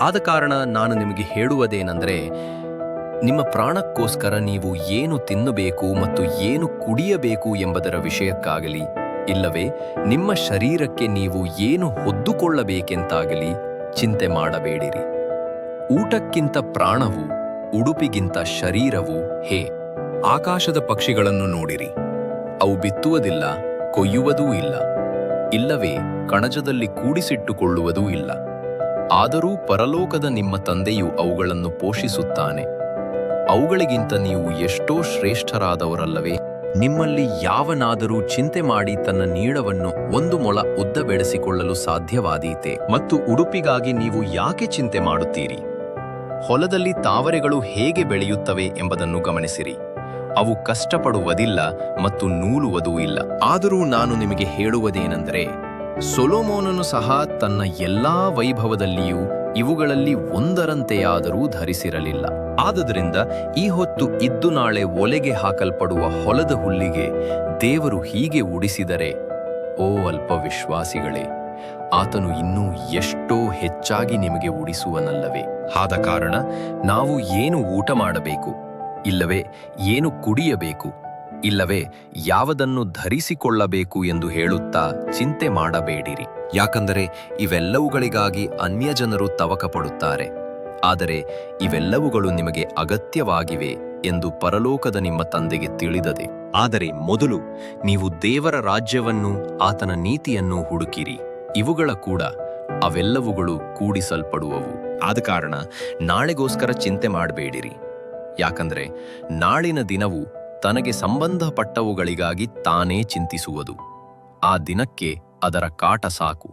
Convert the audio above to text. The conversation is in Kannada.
ಆದ ಕಾರಣ ನಾನು ನಿಮಗೆ ಹೇಳುವುದೇನೆಂದರೆ, ನಿಮ್ಮ ಪ್ರಾಣಕ್ಕೋಸ್ಕರ ನೀವು ಏನು ತಿನ್ನಬೇಕು ಮತ್ತು ಏನು ಕುಡಿಯಬೇಕು ಎಂಬುದರ ವಿಷಯಕ್ಕಾಗಲಿ, ಇಲ್ಲವೇ ನಿಮ್ಮ ಶರೀರಕ್ಕೆ ನೀವು ಏನು ಹೊದ್ದುಕೊಳ್ಳಬೇಕೆಂತಾಗಲಿ ಚಿಂತೆ ಮಾಡಬೇಡಿರಿ. ಊಟಕ್ಕಿಂತ ಪ್ರಾಣವು, ಉಡುಪಿಗಿಂತ ಶರೀರವು ಹೇ. ಆಕಾಶದ ಪಕ್ಷಿಗಳನ್ನು ನೋಡಿರಿ, ಅವು ಬಿತ್ತುವುದಿಲ್ಲ, ಕೊಯ್ಯುವುದೂ ಇಲ್ಲ, ಇಲ್ಲವೇ ಕಣಜದಲ್ಲಿ ಕೂಡಿಸಿಟ್ಟುಕೊಳ್ಳುವುದೂ ಇಲ್ಲ. ಆದರೂ ಪರಲೋಕದ ನಿಮ್ಮ ತಂದೆಯು ಅವುಗಳನ್ನು ಪೋಷಿಸುತ್ತಾನೆ. ಅವುಗಳಿಗಿಂತ ನೀವು ಎಷ್ಟೋ ಶ್ರೇಷ್ಠರಾದವರಲ್ಲವೇ? ನಿಮ್ಮಲ್ಲಿ ಯಾವನಾದರೂ ಚಿಂತೆ ಮಾಡಿ ತನ್ನ ನೀಳವನ್ನು 1 ಮೊಳ ಉದ್ದ ಬೆಳೆಸಿಕೊಳ್ಳಲು ಸಾಧ್ಯವಾದೀತೆ? ಮತ್ತು ಉಡುಪಿಗಾಗಿ ನೀವು ಯಾಕೆ ಚಿಂತೆ ಮಾಡುತ್ತೀರಿ? ಹೊಲದಲ್ಲಿ ತಾವರೆಗಳು ಹೇಗೆ ಬೆಳೆಯುತ್ತವೆ ಎಂಬುದನ್ನು ಗಮನಿಸಿರಿ. ಅವು ಕಷ್ಟಪಡುವುದಿಲ್ಲ ಮತ್ತು ನೂಲುವುದೂ ಇಲ್ಲ. ಆದರೂ ನಾನು ನಿಮಗೆ ಹೇಳುವುದೇನೆಂದರೆ, ಸೊಲೊಮೋನನು ಸಹ ತನ್ನ ಎಲ್ಲಾ ವೈಭವದಲ್ಲಿಯೂ ಇವುಗಳಲ್ಲಿ ಒಂದರಂತೆಯಾದರೂ ಧರಿಸಿರಲಿಲ್ಲ. ಆದುದರಿಂದ ಈ ಹೊತ್ತು ಇದ್ದು ನಾಳೆ ಒಲೆಗೆ ಹಾಕಲ್ಪಡುವ ಹೊಲದ ಹುಲ್ಲಿಗೆ ದೇವರು ಹೀಗೆ ಉಡಿಸಿದರೆ, ಓ ಅಲ್ಪ ವಿಶ್ವಾಸಿಗಳೇ, ಆತನು ಇನ್ನೂ ಎಷ್ಟೋ ಹೆಚ್ಚಾಗಿ ನಿಮಗೆ ಉಡಿಸುವನಲ್ಲವೇ? ಆದ ಕಾರಣ ನಾವು ಏನು ಊಟ ಮಾಡಬೇಕು, ಇಲ್ಲವೇ ಏನು ಕುಡಿಯಬೇಕು, ಇಲ್ಲವೇ ಯಾವುದನ್ನು ಧರಿಸಿಕೊಳ್ಳಬೇಕು ಎಂದು ಹೇಳುತ್ತಾ ಚಿಂತೆ ಮಾಡಬೇಡಿರಿ. ಯಾಕಂದರೆ ಇವೆಲ್ಲವುಗಳಿಗಾಗಿ ಅನ್ಯಜನರು ತವಕಪಡುತ್ತಾರೆ. ಆದರೆ ಇವೆಲ್ಲವುಗಳು ನಿಮಗೆ ಅಗತ್ಯವಾಗಿವೆ ಎಂದು ಪರಲೋಕದ ನಿಮ್ಮ ತಂದೆಗೆ ತಿಳಿದದೆ. ಆದರೆ ಮೊದಲು ನೀವು ದೇವರ ರಾಜ್ಯವನ್ನೂ ಆತನ ನೀತಿಯನ್ನೂ ಹುಡುಕಿರಿ, ಇವುಗಳ ಕೂಡ ಅವೆಲ್ಲವುಗಳು ಕೂಡಿಸಲ್ಪಡುವವು. ಆದ ಕಾರಣ ನಾಳೆಗೋಸ್ಕರ ಚಿಂತೆ ಮಾಡಬೇಡಿರಿ. ಯಾಕಂದರೆ ನಾಳಿನ ದಿನವು ತನಗೆ ಸಂಬಂಧಪಟ್ಟವುಗಳಿಗಾಗಿ ತಾನೇ ಚಿಂತಿಸುವುದು. ಆ ದಿನಕ್ಕೆ ಅದರ ಕಾಟ ಸಾಕು.